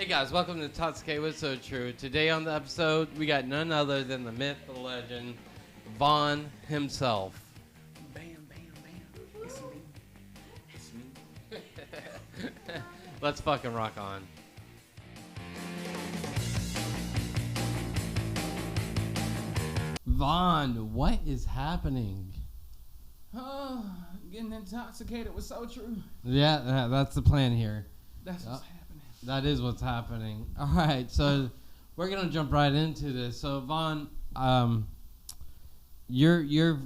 Hey guys, welcome to Tatsuke What's So True. Today on the episode, we got none other than the myth, the legend, Vonn himself. Bam, bam, bam. It's me. It's me. Let's fucking rock on. Vonn, what is happening? Oh, getting intoxicated was so true. Yeah, that's the plan here. That's what's happening. That is what's happening. All right, so we're gonna jump right into this. So Vonn, you're,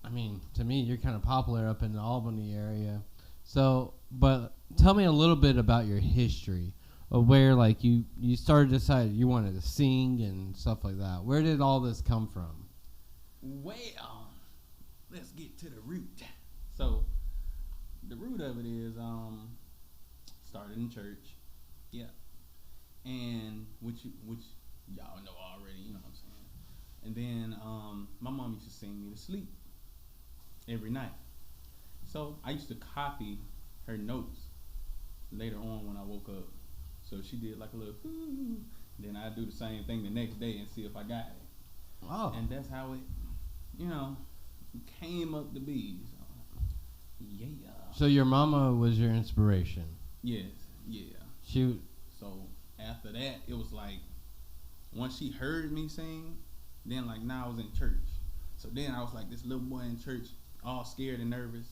I mean, to me, you're kind of popular up in the Albany area. So, but tell me a little bit about your history of where, like, you started to decide you wanted to sing and stuff like that. Where did all this come from? Well, let's get to the root. So, the root of it is started in church. Yeah. And which y'all know already, you know what I'm saying. And then my mom used to sing me to sleep every night. So I used to copy her notes later on when I woke up. So she did like a little ooh, then I do the same thing the next day and see if I got it. Oh. And that's how it, came up to be. So, yeah. So your mama was your inspiration. Yes, yeah. She. So after that, it was like once she heard me sing, then like now I was in church. So then I was like this little boy in church, all scared and nervous,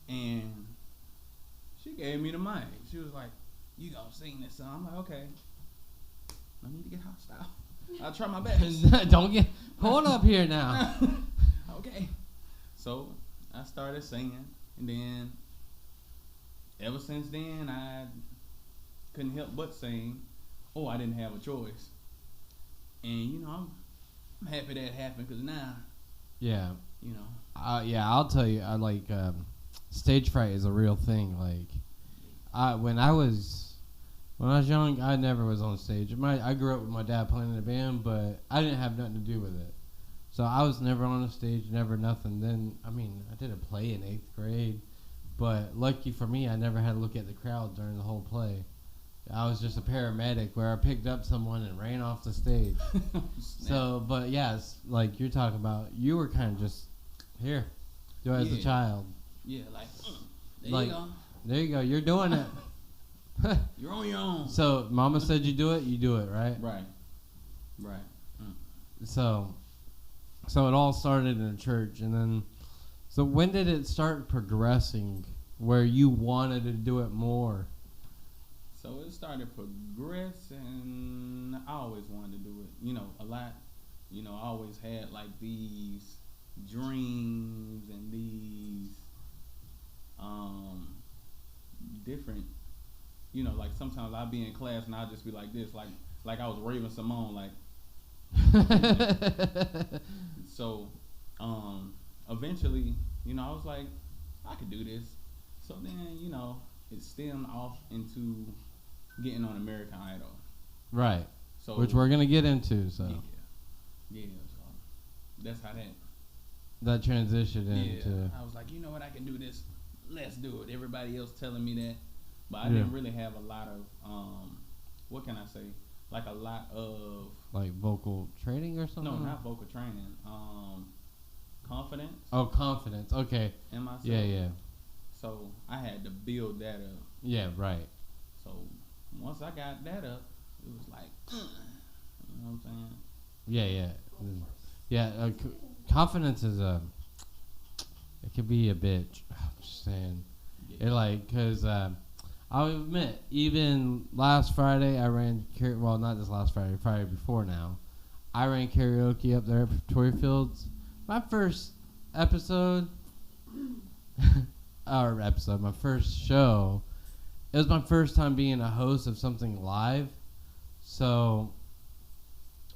and she gave me the mic. She was like, "You gonna sing this song?" I'm like, "Okay." No need to get hostile. I'll try my best. Don't get. Hold up here now. Okay. So I started singing, and then ever since then I couldn't help but sing. Oh, I didn't have a choice. And I'm happy that happened because now, Yeah. know. I'll tell you. I like stage fright is a real thing. Like, when I was young, I never was on stage. I grew up with my dad playing in a band, but I didn't have nothing to do with it. So I was never on a stage, never nothing. Then I did a play in 8th grade, but lucky for me, I never had to look at the crowd during the whole play. I was just a paramedic where I picked up someone and ran off the stage. So, but yes, like you're talking about, you were kind of just here, do it as a child. Yeah, like, Like, you go. There you go. You're doing it. You're on your own. So, mama said you do it, right? Right. So it all started in a church, and then, so when did it start progressing where you wanted to do it more? So it started progressing. I always wanted to do it, a lot. I always had like these dreams and these different, like sometimes I'd be in class and I'd just be like this, like I was Raven Simone, like. So, eventually, I was like, I could do this. So then, it stemmed off into getting on American Idol. Right. So which we're gonna get into. So yeah. So that's how that transitioned into. I was like, you know what, I can do this. Let's do it. Everybody else telling me that, but I didn't really have a lot of what can I say? Like a lot of like vocal training or something. No, not vocal training. Confidence. Oh, confidence. Okay. In myself. Yeah. So I had to build that up. Yeah, right. So once I got that up, it was like, you know what I'm saying? Yeah. Confidence is it could be a bitch. I'm just saying. Yeah. It like, cause I'll admit, even last Friday I ran. Well, not this last Friday. Friday before now, I ran karaoke up there at Victoria Fields. My first episode. My first show, it was my first time being a host of something live. So,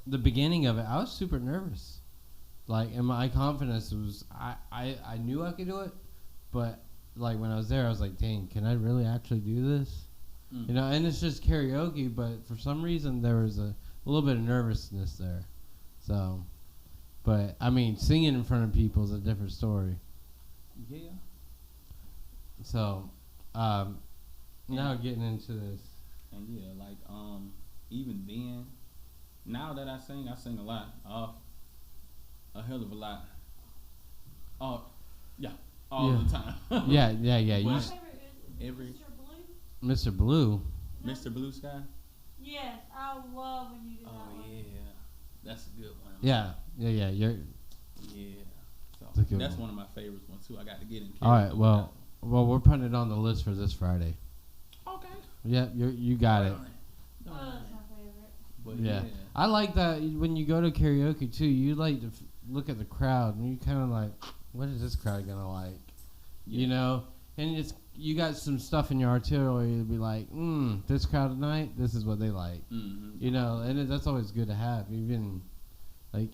the beginning of it, I was super nervous. Like, and my confidence was, I knew I could do it, but, like, when I was there, I was like, dang, can I really actually do this? And it's just karaoke, but for some reason, there was a little bit of nervousness there. So, but, singing in front of people is a different story. Yeah. So, now getting into this. And yeah, like even then, now that I sing a lot, a hell of a lot. Oh, yeah, all Yeah. the time. Yeah. But My favorite is every Mr. Blue. Mr. Blue. Mr. Blue Sky. Yes, I love when you do Oh that one. yeah, that's a good one. Yeah. You're Yeah. So That's a good that's one. one of my favorites ones too. I got to get in. all right. karaoke Well, with we're putting it on the list for this Friday. that one. Okay. Yep, you got it. Oh, that's my favorite. But Yeah. yeah. I like that when you go to karaoke too. You like to look at the crowd and you kind of like, what is this crowd gonna like? You know, and it's you got some stuff in your artillery to be like, this crowd tonight, this is what they like. Mm-hmm. You know, and that's always good to have. Even like,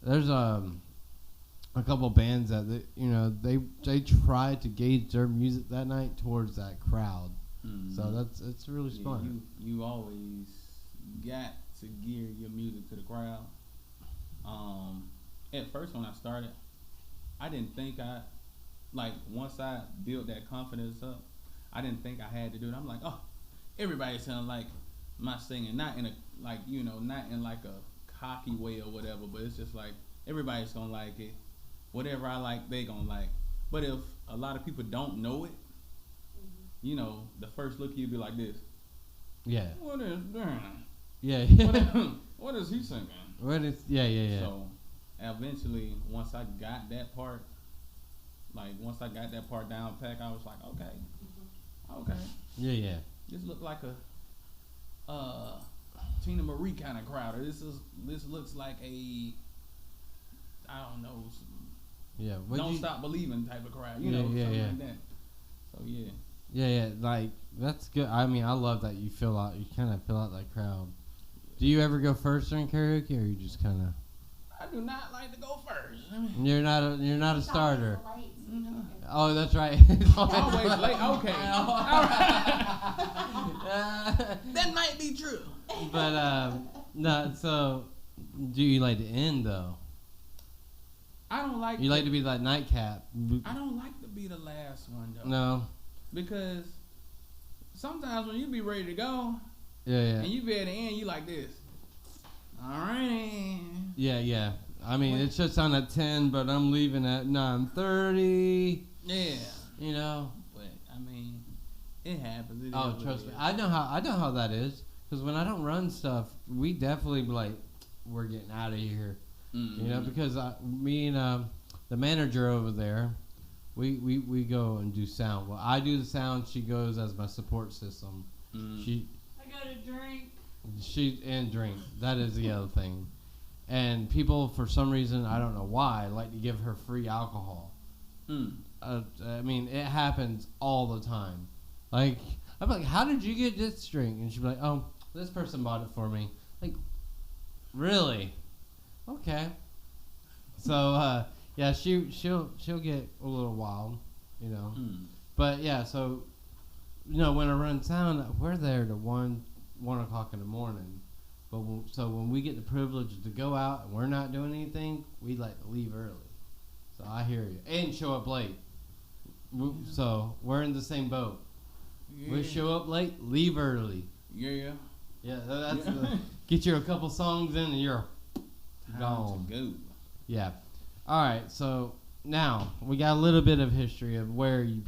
there's a couple bands that they try to gauge their music that night towards that crowd. Mm-hmm. So it's really Yeah, smart. you always got to gear your music to the crowd. At first when I started, I didn't think once I built that confidence up, I didn't think I had to do it. I'm like, oh, everybody sounds like my singing, not in a not in like a cocky way or whatever, but it's just like everybody's gonna like it. Whatever I like, they gonna like. But if a lot of people don't know it, the first look you'd be like this. Yeah. What is that? Yeah. What is he singing? What is? Yeah. So eventually, once I got that part, down pack, I was like, okay, Yeah. this look like a Tina Marie kind of crowd, or this looks like a I don't know, Yeah. don't stop believing type of crowd, Yeah. something like that. So yeah. Yeah. Like that's good. I mean, I love that you kind of fill out that crowd. Do you ever go first during karaoke, or you just kind of? I do not like to go first. You're not a starter. Oh, that's right. Always late. Okay. That might be true. But no. So, do you like to end though? I don't like. You like to be that nightcap. I don't like to be the last one though. No. Because sometimes when you be ready to go, Yeah. and you be at the end, you like this. All right. Yeah. I mean, it shuts down at 10, but I'm leaving at 9:30. Yeah. You know. But I mean, it happens. It Oh, is what trust it me. is. I know how that is. Because when I don't run stuff, we definitely be like, we're getting out of here. Mm-hmm. You know, because me and the manager over there, we go and do sound. Well, I do the sound. She goes as my support system. Mm. I go to drink. And drink. That is the other thing. And people, for some reason, I don't know why, like to give her free alcohol. Mm. I mean, it happens all the time. Like, I'm like, how did you get this drink? And she'd be like, oh, this person bought it for me. Like, really? Okay. So, yeah, she'll get a little wild, you know. Mm. But yeah, so when I run sound, we're there to 1 o'clock in the morning. But when we get the privilege to go out and we're not doing anything, we like to leave early. So I hear you, and show up late. So we're in the same boat. Yeah. We show up late, leave early. Yeah. Yeah, that's get you a couple songs in and you're gone. Time to go. Yeah. All right. So now we got a little bit of history of where you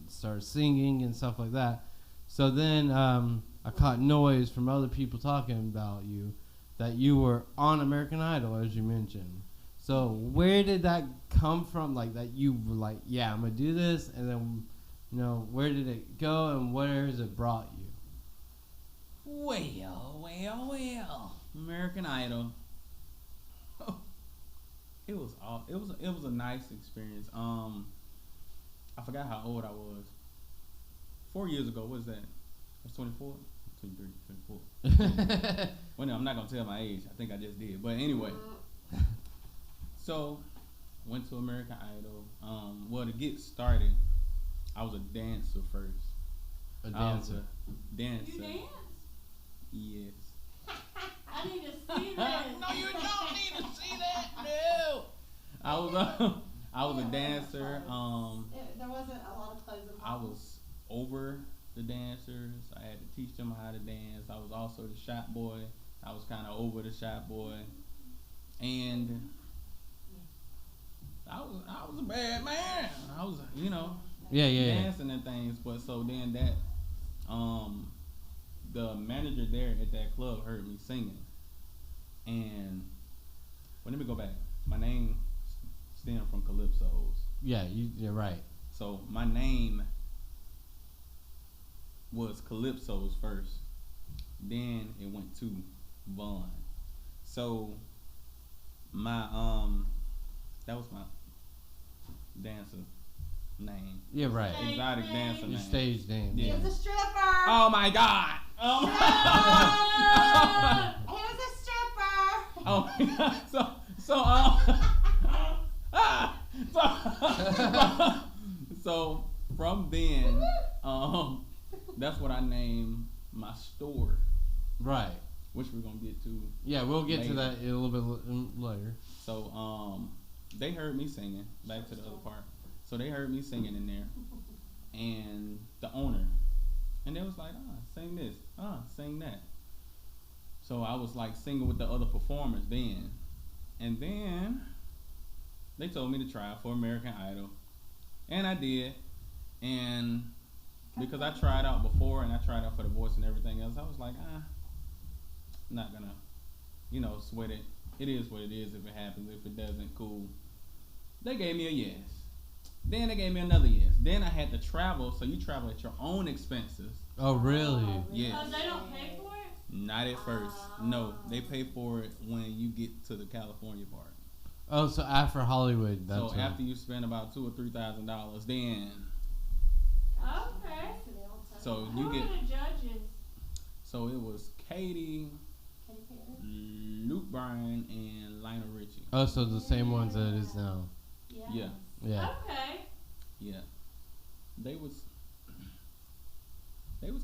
started singing and stuff like that. So then I caught noise from other people talking about you that you were on American Idol, as you mentioned. So where did that come from? Like that you were like, yeah, I'm gonna do this, and then where did it go and where has it brought you? Well. American Idol. Oh, it was a nice experience. I forgot how old I was. 4 years ago, what was that? I was 24, 23, 24. Well, no, I'm not gonna tell my age. I think I just did. But anyway, so went to American Idol. Well, to get started, I was a dancer first. A dancer. Dancer. You dance? Yes. I need to see this. No, you don't need to see that. No. I was a dancer. There wasn't a lot of clothes. I was over the dancers. I had to teach them how to dance. I was also the shot boy. I was kind of over the shot boy, and I was a bad man. I was, Yeah. dancing and things. But so then that the manager there at that club heard me singing, and well, let me go back. My name stemmed from Calypso's. Yeah, you're right. So my name was Calypso's first. Then it went to Vonn. So my that was my dancer name. Yeah, right. Exotic dancer Your name. stage name. Yeah. He was a stripper. Oh my god. He was a stripper. Oh my god. So from then, that's what I named my store, Right. which we're gonna get to. Yeah, we'll get to Later. that a little bit later. So they heard me singing. Back to the other part. So they heard me singing in there, and the owner, and they was like, sing this, sing that. So I was like singing with the other performers then, and then they told me to try out for American Idol, and I did, and because I tried out before and I tried out for The Voice and everything else, I was like, not gonna, sweat it. It is what it is. If it happens, if it doesn't, cool. They gave me a yes. Then they gave me another yes. Then I had to travel, so you travel at your own expenses. Oh, really? Yes. Oh, they don't pay for it? Not at first. No, they pay for it when you get to the California part. Oh, so after Hollywood, that's So what. after you spend about $2,000 or $3,000, then Okay. so Who you were get. the judges? So it was Katie, Luke Bryan, and Lionel Richie. Oh, so the same ones that it is now. Yeah, Yeah. Okay. yeah. They was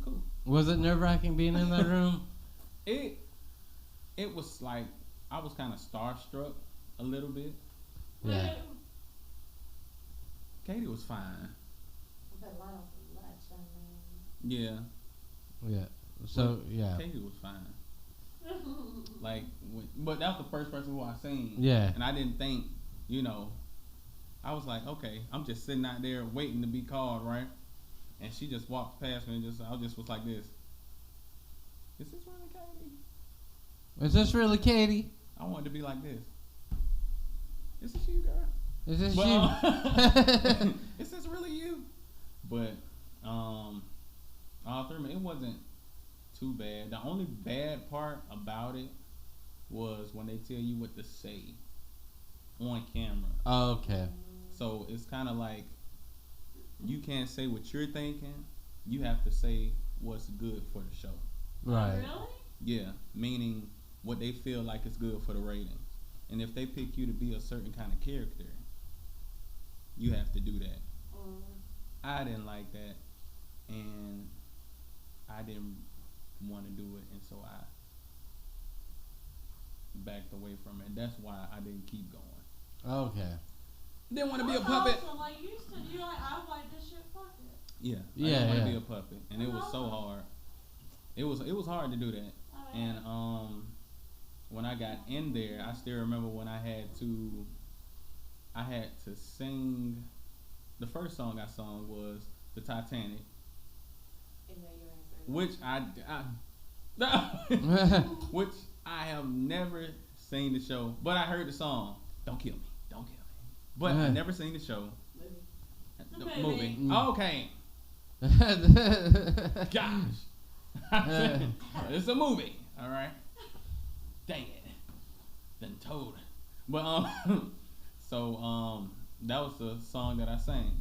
cool. Was it nerve-wracking being in that room? It was like I was kind of starstruck a little bit. Yeah. Katie was fine. But Lionel's much, I mean. Yeah, Yeah. So, yeah. Katie was fine. Like, but that was the first person who I seen. Yeah. And I didn't think, I was like, okay, I'm just sitting out there waiting to be called, right? And she just walked past me and I just was like this. Is this really Katie? Is this really Katie? I wanted to be like this. Is this you, girl? Is this But, you? is this really you? But all through it wasn't too bad. The only bad part about it was when they tell you what to say on camera. Oh, okay. So it's kind of like you can't say what you're thinking. You have to say what's good for the show. Right. Really? Yeah, meaning what they feel like is good for the ratings. And if they pick you to be a certain kind of character, you have to do that. I didn't like that, and I didn't want to do it, and so I backed away from it. That's why I didn't keep going. Okay. Didn't want to be a That's puppet. awesome. Like you said, you're like, I like this shit, fuck it. Yeah, I Yeah, didn't want to yeah. be a puppet, and it was so hard. It was hard to do that. I And when I got in there, I still remember when I had to sing. The first song I sung was the Titanic, which which I have never seen the show, but I heard the song. Don't kill me, don't kill me. But I never seen the show. The movie. Okay, gosh, it's a movie. All right. Dang it, done told. But so that was the song that I sang,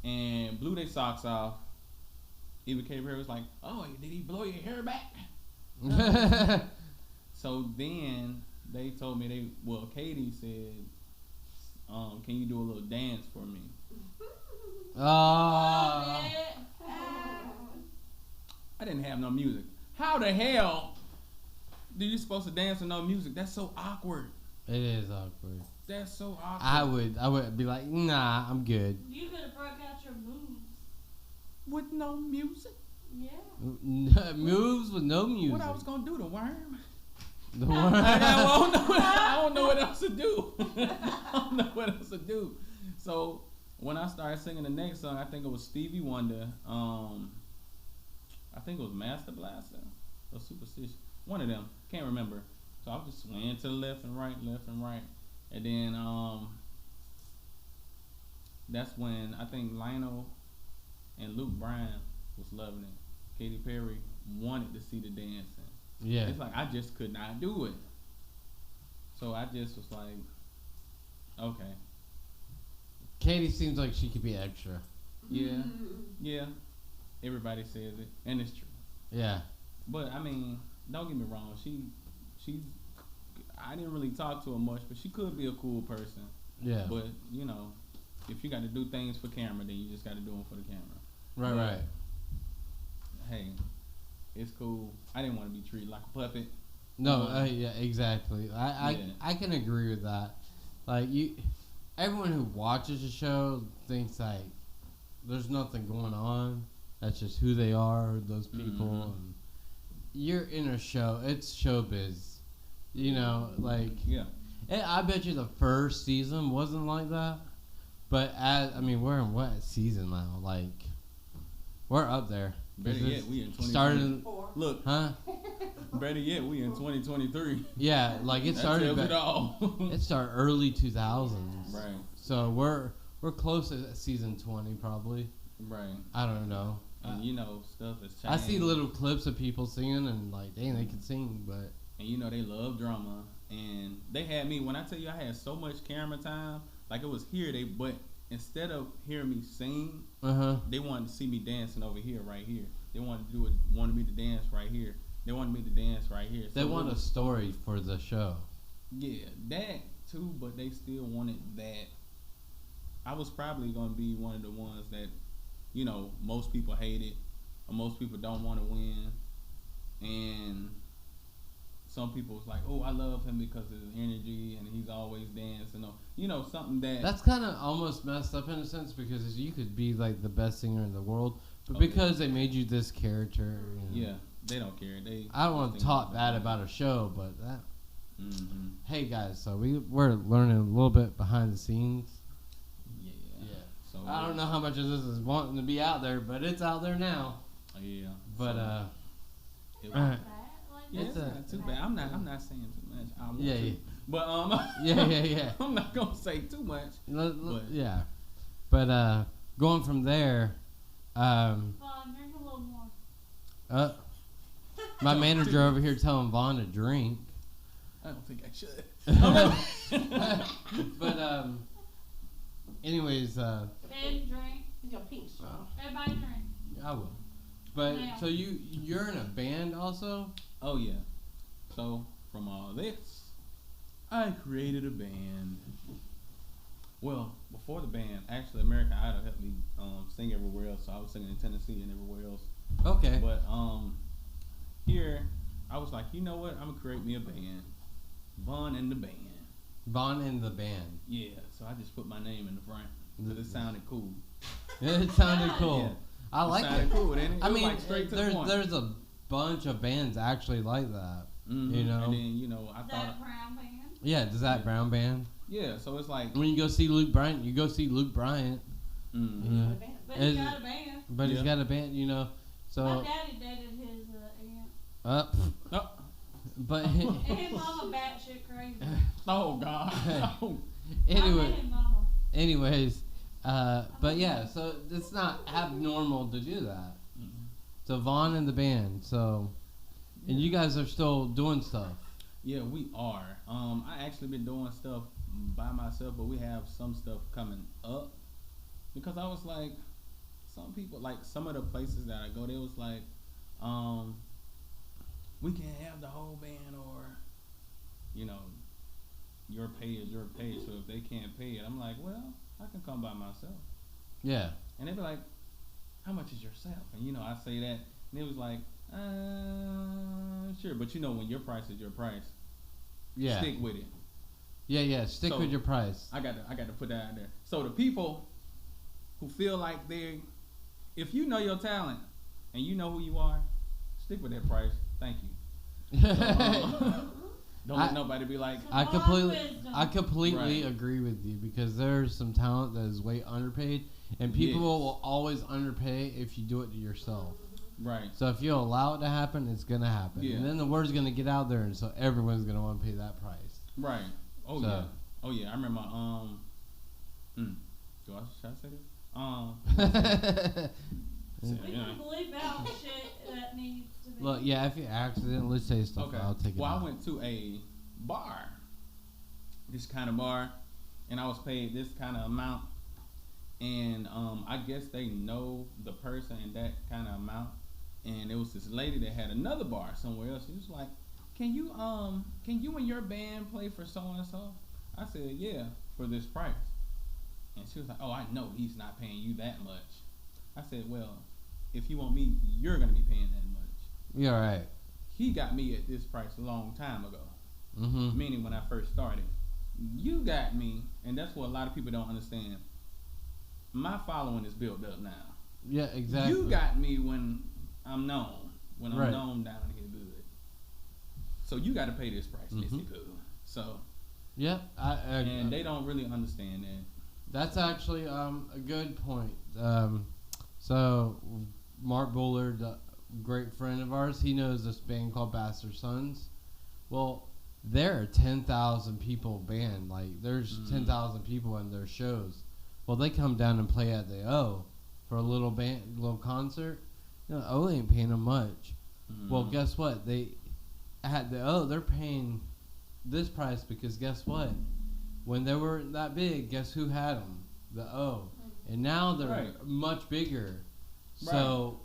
and blew their socks off. Even K. Perry was like, "Oh, did he blow your hair back?" So then they told me Katie said, "Can you do a little dance for me?" Oh. I didn't have no music. How the hell do you supposed to dance with no music? That's so awkward. It is awkward. That's so awkward. I would be like, nah, I'm good. You could have broke out your moves. With no music. Yeah. Moves with no music. What I was gonna do, the worm? The worm. I don't know what else to do. I don't know what else to do. So when I started singing the next song, I think it was Stevie Wonder. I think it was Master Blaster or Superstition. One of them. Can't remember. So I was just swaying to the left and right, and then that's when I think Lionel and Luke Bryan was loving it. Katy Perry wanted to see the dancing. Yeah. It's like I just could not do it. So I just was like, okay. Katie seems like she could be extra. Yeah. Yeah. Everybody says it. And it's true. Yeah. But I mean, don't get me wrong, she's I didn't really talk to her much, but she could be a cool person. Yeah. But, you know, if you gotta do things for camera, then you just gotta do them for the camera. Right, But, right. Hey, it's cool. I didn't want to be treated like a puppet. No, yeah, exactly. Yeah. I can agree with that. Like everyone who watches the show thinks like there's nothing going on. That's just who they are, those people. Mhm. And you're in a show. It's showbiz. You know, like Yeah. I bet you the first season wasn't like that. But we're in what season now? Like we're up there. Better yet, we in 2020. Started, Look, huh? better yet, we in 2023. Yeah, like it That started. tells it all. It started early 2000s. Right. So we're close to season 20 probably. Right. I don't know. And you know, stuff has changed. I see little clips of people singing and like, dang, they can sing, but And you know, they love drama. And they had me, when I tell you I had so much camera time, like it was here, but instead of hearing me sing, they wanted to see me dancing over here, right here. They wanted me to dance right here. They wanted me to dance right here. they So want a story for the show. Yeah, that too, but they still wanted that. I was probably going to be one of the ones that, you know, most people hate it, or most people don't want to win. And some people was like, oh, I love him because of his energy and he's always dancing. Or, you know, something that... That's kind of almost messed up in a sense because you could be like the best singer in the world, but Okay. because they made you this character. You know, Yeah, they don't care. I don't want to talk bad about a show, but that. Mm-hmm. Hey guys, so we're learning a little bit behind the scenes. Yeah. Yeah. So I don't know how much of this is wanting to be out there, but it's out there now. Yeah. But It was, Alright. yeah, It's it's not too bad. I'm not saying too much. I want Yeah, to. yeah. But yeah. I'm not gonna say too much. But- Yeah, but going from there, Vonn, drink a little more. my manager over here telling Vonn to drink. I don't think I should. But anyways, Ben, drink. It's your pink straw. Everybody drink. I will. But Yeah. so you're in a band also? Oh yeah. So from all this, I created a band. Well, before the band, actually American Idol helped me sing everywhere else. So I was singing in Tennessee and everywhere else. Okay. But here I was like, you know what? I'm gonna create me a band. Vonn and the band. Vonn and the band. Yeah. So I just put my name in the front because it sounded cool. It sounded cool. Yeah. I like sounded it. cool, didn't it? I It was mean, like straight to the point. there's a bunch of bands actually like that. Mhm. You know? And then you know I thought. That brown band. Yeah, does that Brown band? Yeah. So it's like. When you go see Luke Bryant, you go see Luke Bryant. Mhm. You know? But Is- he got a band. But he's Yeah. got a band, you know. My So, daddy dated his aunt. Oh. but And his mama batshit crazy. Oh God. Oh. I anyway, met his mama. anyways, but yeah, so it's not abnormal to do that. Mhm. So Vonn and the band, so, and you guys are still doing stuff. Yeah, we are. I actually been doing stuff by myself, but we have some stuff coming up because I was like, some people like some of the places that I go, they was like, we can't have the whole band, or you know, your pay is your pay. So if they can't pay it, I'm like, well, I can come by myself. Yeah. And they be like, how much is yourself? And you know, I say that, and it was like, sure, but you know, when your price is your price, Yeah. stick with it. Yeah. Stick So- with your price. I got to put that out there. So the people who feel like if you know your talent, and you know who you are, stick with that price. Thank you. Don't let nobody be like, I Wisdom. completely Right. agree with you because there's some talent that is way underpaid, and people Yes. will always underpay if you do it to yourself. right. So if you allow it to happen, it's gonna happen, Yeah. and then the word's gonna get out there, and so everyone's gonna want to pay that price. Right. Oh So- yeah. Oh yeah. I remember. Should I say this? We Yeah. can bleep out shit that needs to be. Look, yeah, if you accidentally say stuff, Okay. I'll take it Well, out. I went to a bar, this kind of bar, and I was paid this kind of amount, and I guess they know the person in that kind of amount, and there was this lady that had another bar somewhere else. She was like, can you and your band play for so and so? I said, yeah, for this price. And she was like, oh, I know he's not paying you that much. I said, well, if you want me, you're gonna be paying that much. You're all right. He got me at this price a long time ago, Mm-hmm. meaning when I first started. You got me, and that's what a lot of people don't understand. My following is built up now. Yeah, exactly. You got me when I'm known, when I'm Right. known down here good. So you got to pay this price, Mhm. Missy Pooh. So, Yep, and they don't really understand that. that's actually a good point. So Mark Bullard, a great friend of ours, he knows this band called Bastard Sons. Well, there are 10,000 people band. Like, there's 10,000 people in their shows. Well, they come down and play at the O for a little concert. You know, O ain't paying them much. Well, guess what? They at the O, they're paying this price because guess what? When they were that big, guess who had them? The O, and now they're Right. much bigger. So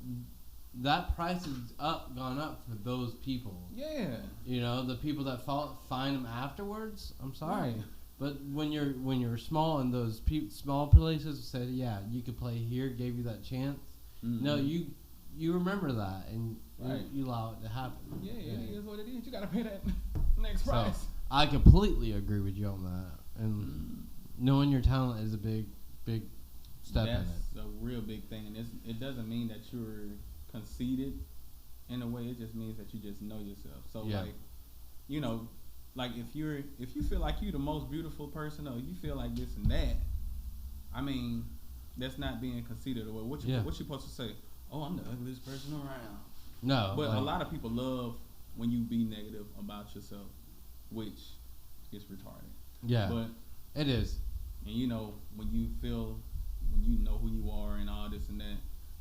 that price is gone up for those people. Yeah. You know, the people that find them afterwards. I'm sorry, Right. but when you're small and those small places said, yeah, you could play here, gave you that chance. No, you remember that and Right. you allow it to happen. Yeah, it is what it is. You got to pay that next So, price. I completely agree with you on that. And knowing your talent is a big step in it. That's a real big thing, and it doesn't mean that you're conceited in a way. It just means that you just know yourself. So Yeah. like, you know, like if you feel like you're the most beautiful person, or you feel like this and that, I mean, that's not being conceited. Or what you supposed to say? Oh, I'm the ugliest person around. No, But like, a lot of people love when you be negative about yourself, which is retarded. yeah, But it is. and you know, when you know who you are and all this and that,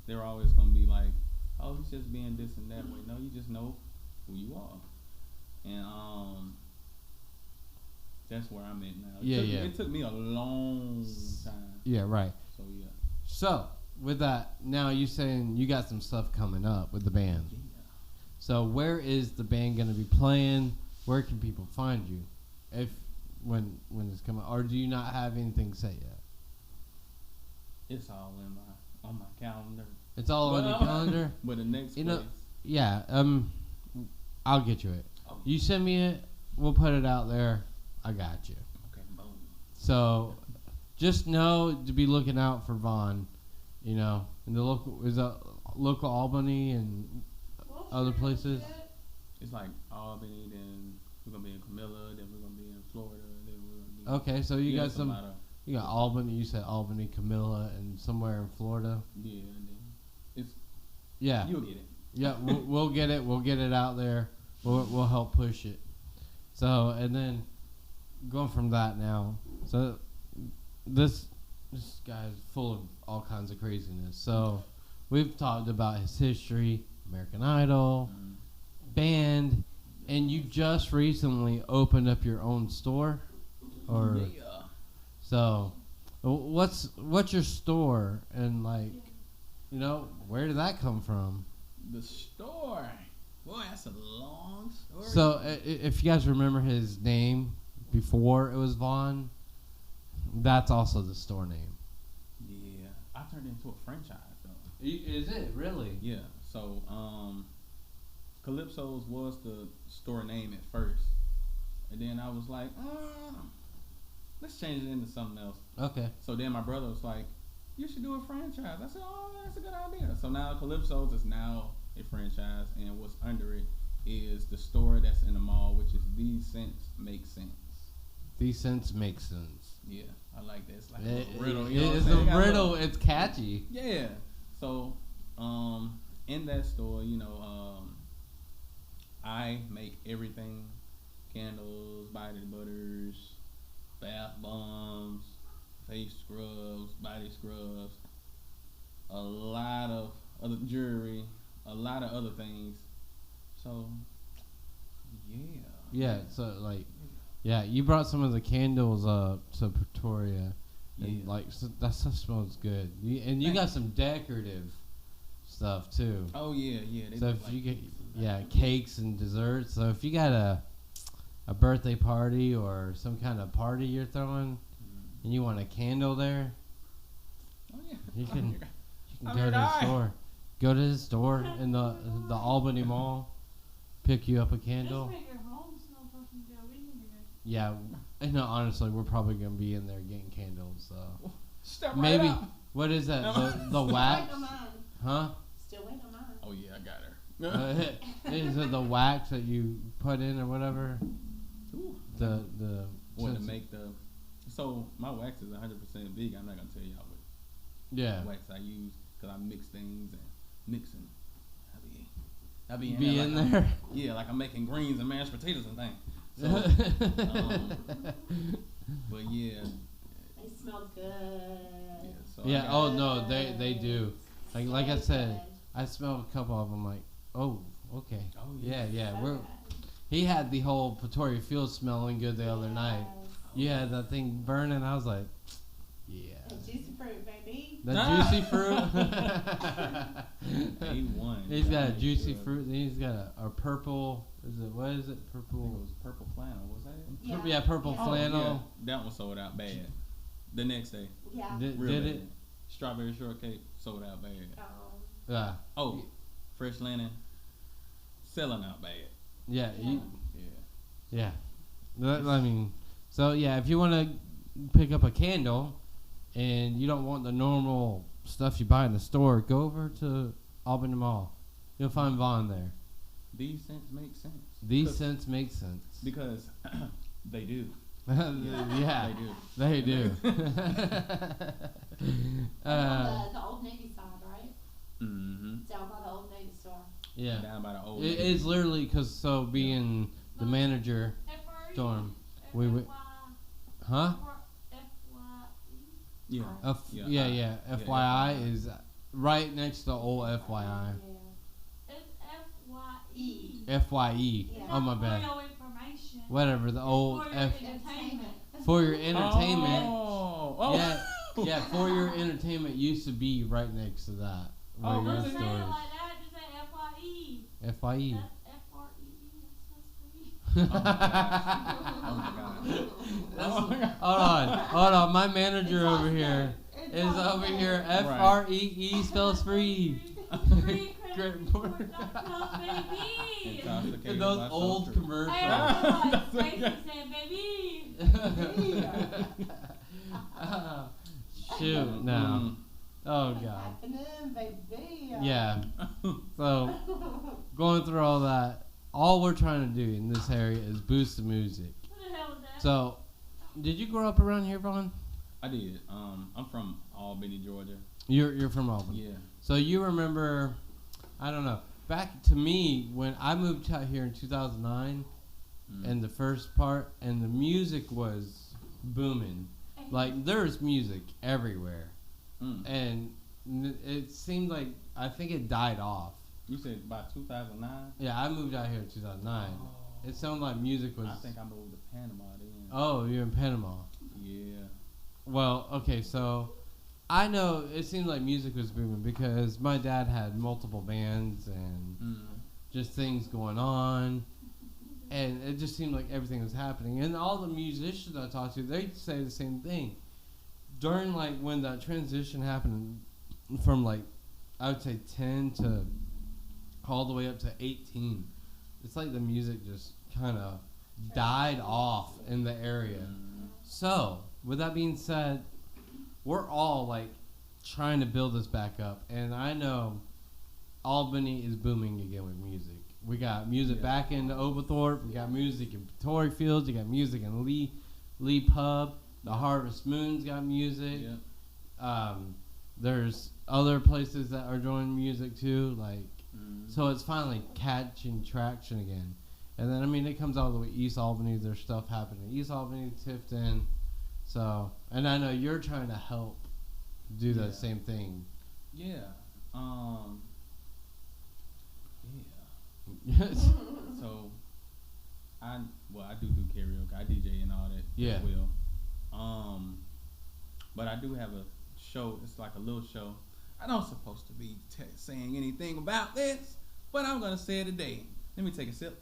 they're always gonna be like, oh, he's just being this and that way. No, you just know who you are. And that's where I'm at now. It took me a long time. Yeah, right. So yeah. So with that, now you saying you got some stuff coming up with the band. Yeah. So where is the band going to be playing? Where can people find you? If when it's coming, or do you not have anything set yet? It's all on my calendar. It's all on your calendar. But the next You place. know, yeah. I'll get you it. Oh. You send me it. We'll put it out there. I got you. Okay, boom. So just know to be looking out for Vonn. You know, in the local Albany and Well, other sure, places. shit. It's like Albany, then we're gonna be in Camilla, then we're gonna be in Florida, then we're gonna be. Okay, so you got it's a some. lot of- You got Albany. You said Albany, Camilla, and somewhere in Florida. Yeah, and then it's Yeah. you'll get it. Yeah, we'll get it. We'll get it out there. We'll help push it. So, and then going from that now. So this guy is full of all kinds of craziness. So we've talked about his history, American Idol, band, and you just recently opened up your own store, or Yeah. so. What's your store and like, you know, where did that come from? The store. Boy, that's a long story. So, if you guys remember his name before it was Vonn, that's also the store name. Yeah, I turned it into a franchise though. Is it really? Yeah. So, Calypso's was the store name at first, and then I was like, let's change it into something else. Okay. So then my brother was like, you should do a franchise. I said, oh, that's a good idea. So now Calypso's is now a franchise, and what's under it is the store that's in the mall, which is These Scents Make Sense. These scents make sense. Yeah, I like that. It's like a riddle. It's a riddle. It's catchy. Yeah. So, in that store, I make everything: candles, body butters, bath bombs, face scrubs, body scrubs, a lot of other jewelry, a lot of other things. So, yeah. Yeah. So like, yeah, you brought some of the candles up to Pretoria, and like that stuff smells good. And you got some decorative stuff too. Oh yeah. So if you get cakes and desserts. So if you got a birthday party or some kind of party you're throwing, and you want a candle there, you can go to the store. Go to the store in the Albany Mall, pick you up a candle. Just make your home smell fucking good. We can do it. Yeah, no, honestly, we're probably gonna be in there getting candles. So Step maybe right up. what is that? The wax? Still waiting on mine. Huh? Still waiting on mine. Oh yeah, I got her. Is it the wax that you put in or whatever? Ooh. The Want to make the. So my wax is 100% vegan. I'm not gonna tell y'all what yeah wax I use because I mix things and mixing. I be be in in there. there. Yeah, like I'm making greens and mashed potatoes and things. So, but yeah. They smell good. So Yeah. Oh no, they do. Like I said, I smelled a couple of them. Like, oh, okay. Oh Yeah. So He had the whole Pretoria Field smelling good the other night. You had that thing burning. I was like, yeah. The juicy fruit, baby. The juicy fruit. A1. He's got a juicy fruit. And he's got a purple. What is it? It Purple. was purple flannel. Was that it? Yeah. Purple Yeah. flannel. Oh, yeah. That one sold out bad. The next day, Yeah. Did real it? bad. Strawberry shortcake sold out bad. Oh. Yeah. Oh, fresh linen selling out bad. Yeah. Yeah. Yeah. I mean, so yeah, if you want to pick up a candle and you don't want the normal stuff you buy in the store, go over to Albany Mall. You'll find Vonn there. These scents make sense. These scents make sense. Because they do. Yeah, They do. they do. On the Old Navy side, right? Mm-hmm. Down by the Old Navy store. Yeah, Down by the old. it is literally because being the manager, FRE. Storm, we would, huh? Yeah. Yeah. FYI is right next to old FYI. Yeah. It's FYE. FYE. Yeah. Oh my bad. For your information. Whatever the old For your entertainment. for your entertainment. Oh. Yeah, for your entertainment used to be right next to that. Oh, where your really? Say it store like that. Just say FYE. is. FYE. That's FRE. Oh my god. Hold on. My manager over here is over here. FREE spells free. Intoxicated Those by old sulfur. commercials. Hey, Gracie said, baby. Shoot, no. Oh god. Happening, baby. Yeah. So going through all that, all we're trying to do in this area is boost the music. What the hell was that? So, did you grow up around here, Vonn? I did. I'm from Albany, Georgia. You're from Albany. Yeah. So you remember, I don't know, back to me when I moved out here in 2009, and the first part, and the music was booming. Like there's music everywhere, and it seemed like I think it died off. You said by 2009? Yeah, I moved out here in 2009. Oh. It sounded like music was. I think I moved to Panama then. Oh, you're in Panama. Yeah. Well, okay, so I know it seemed like music was booming because my dad had multiple bands and just things going on, and it just seemed like everything was happening. And all the musicians I talked to, they say the same thing. During like when that transition happened from like I would say 10 to all the way up to 18, it's like the music just kind of died off in the area. So with that being said, we're all like trying to build this back up, and I know Albany is booming again with music. We got music back in the Oglethorpe. We got music in Tory Fields. You got music in Lee Pub. The Harvest Moon's got music. Yeah. There's other places that are doing music too. Like, so it's finally catching traction again. And then I mean, it comes all the way East Albany. There's stuff happening in East Albany, Tifton. So, and I know you're trying to help do the same thing. Yeah. So, I do karaoke. I DJ and all that as well. But I do have a show. It's like a little show. I don't supposed to be saying anything about this, but I'm gonna say it today. Let me take a sip.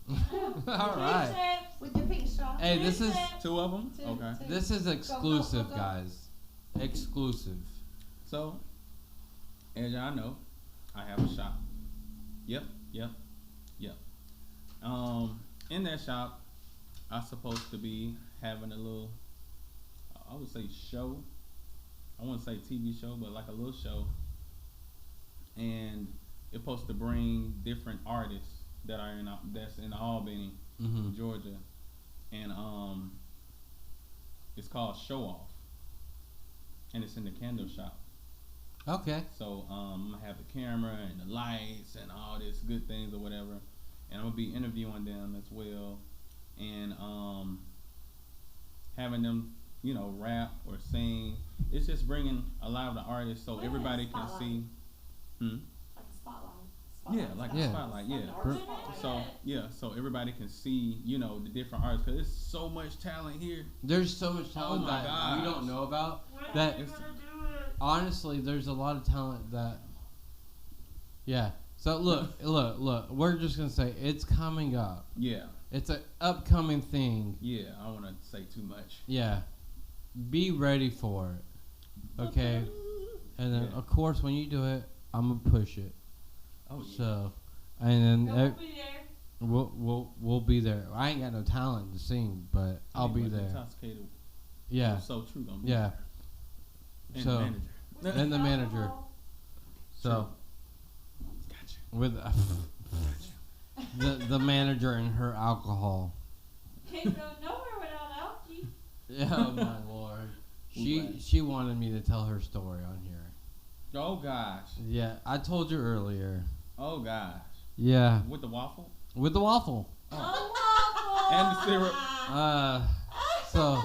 All right. With your pink straw. Hey, this is 2 of them. Two. Okay. this is exclusive, Go. guys. Exclusive. So, as y'all know, I have a shop. Yep. In that shop, I'm supposed to be having a little, I would say show. I wouldn't say TV show, but like a little show. And it's supposed to bring different artists that's in Albany, Georgia, and it's called Show Off, and it's in the candle shop. Okay. So I'm gonna have the camera and the lights and all this good things or whatever, and I'm gonna be interviewing them as well, and having them, rap or sing. It's just bringing a lot of the artists so everybody can see. Like a spotlight. Yeah, like a spotlight. Yeah. So everybody can see, the different artists, because there's so much talent here. There's so much talent that gosh. we don't know about. When That are you gonna do it? honestly, there's a lot of talent that. Yeah. So look. We're just gonna say it's coming up. Yeah. It's an upcoming thing. Yeah. I don't want to say too much. Yeah. Be ready for it. Okay. And then of course when you do it, I'm gonna push it. Oh yeah. So, and Don't then be there. we'll be there. I ain't got no talent to sing, but I'll be there. Intoxicated. Yeah. So true. Gonna be Yeah. there. And So- the manager. And the manager. So Gotcha. with the manager and her alcohol. Can't go nowhere without alky. Yeah, oh my lord. She wanted me to tell her story on here. Oh gosh. Yeah, I told you earlier. Oh gosh. Yeah, With the waffle. with the waffle. And the syrup. So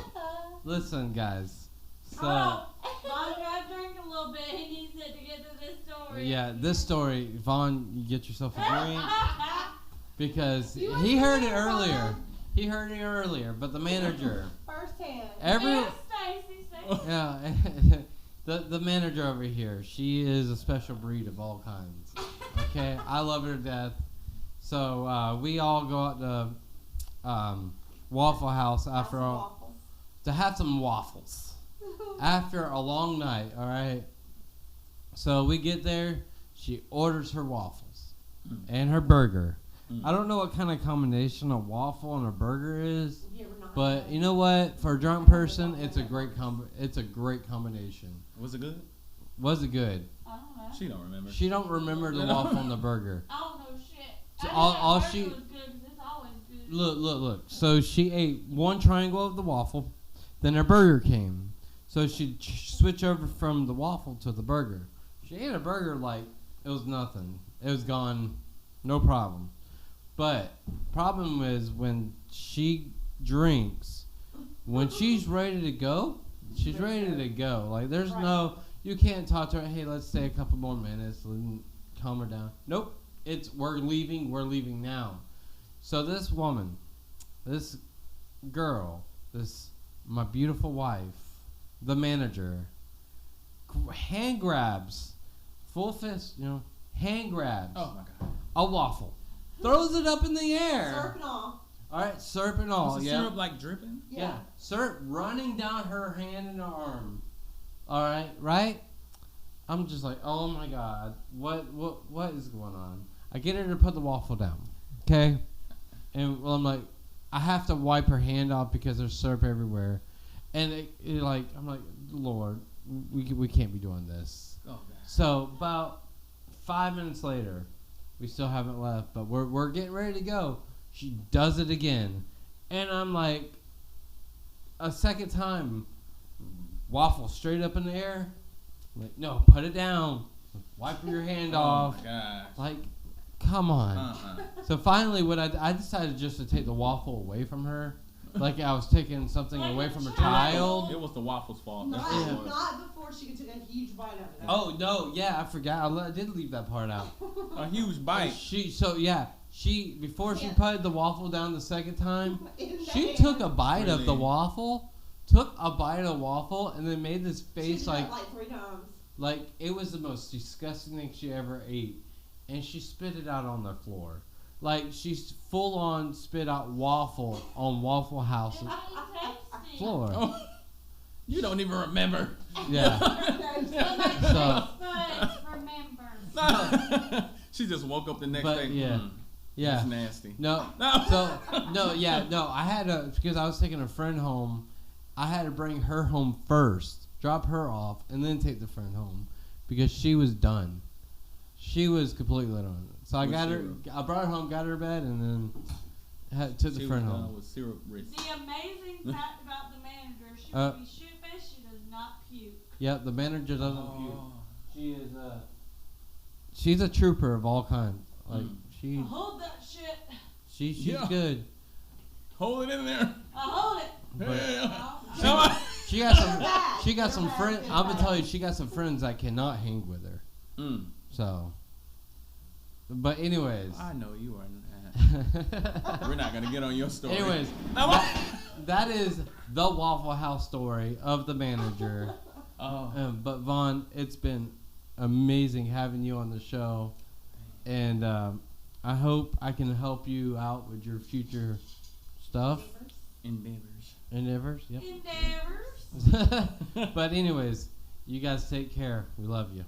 listen, guys. So Vonn got to drink a little bit. He needs it to get to this story. yeah, this story, Vonn, you get yourself a drink because he heard it earlier. He heard it earlier, but the manager, Firsthand. Yes, Stacy. yeah, the manager over here, she is a special breed of all kinds. Okay, I love her to death. So we all go out to Waffle House after all to have some waffles after a long night. All right. So we get there. She orders her waffles and her burger. I don't know what kind of combination a waffle and a burger is, but you know what? For a drunk person, it's a great combination. Was it good? Was it good? I don't know. She don't remember. She don't remember the waffle and the burger. I don't know shit. So I all know that she- burger was good 'cause it's always good. Look. So she ate one triangle of the waffle, then her burger came. So she'd switch over from the waffle to the burger. She ate a burger like it was nothing. It was gone, no problem. But problem is when she drinks, when she's ready to go, she's ready to go. Like there's no, you can't talk to her. Hey, let's stay a couple more minutes and calm her down. Nope. It's we're leaving now. So this woman, this girl, my beautiful wife, the manager, hand grabs, full fist, hand grabs Oh my god. a waffle, throws it up in the air. Syrup and all. All right, syrup and all. Was the Yeah. syrup like dripping? Yeah, syrup running down her hand and her arm. All right. I'm just like, oh my god, what is going on? I get her to put the waffle down, okay, and I'm like, I have to wipe her hand off because there's syrup everywhere, and I'm like, Lord, we can't be doing this. Oh, God. So about 5 minutes later, we still haven't left, but we're getting ready to go. She does it again, and I'm like, a second time, waffle straight up in the air. I'm like, no, put it down. Wipe your hand off. Oh my gosh. Like, come on. So finally, what I decided just to take the waffle away from her, like I was taking something Like away a from a child. child. It was the waffle's fault. That's Not, what it was. not before she could take a huge bite out of it. Oh no, yeah, I forgot. I did leave that part out. A huge bite. She before she Yeah. put the waffle down the second time, In the she hand. took a bite of the Really? waffle, took a bite of waffle, and then made this She face did like that like 3 times. it was the most disgusting thing she ever ate, and she spit it out on the floor. Like she's full on spit out waffle on Waffle House's It ain't tasty. floor. Oh, you don't even remember. Yeah. So- But remember. She just woke up the next But, day. yeah. Yeah. That's nasty. No. No. So no. I had to because I was taking a friend home. I had to bring her home first, drop her off, and then take the friend home because she was done. She was completely done. So I With got her. syrup. I brought her home, got her to bed, and then took the She friend was home. with syrup rich. The amazing fact about the manager, she Uh, will be shit-faced, she does not puke. Yep, the manager doesn't puke. Oh. She is she's a trooper of all kinds. Like Mm. Hold that shit. she's Yeah. good. Hold it in there. Hold it. But Yeah. I'll- Come on. she got some. Back. She got some You're friends. back. I'm gonna tell you, she got some friends that cannot hang with her. Mm. So. But anyways. I know you are. We're not gonna get on your story. Anyways, Come on. that is the Waffle House story of the manager. Oh. But Vonn, it's been amazing having you on the show, and I hope I can help you out with your future stuff, endeavors. Yep. Endeavors. But anyways, you guys take care. We love you.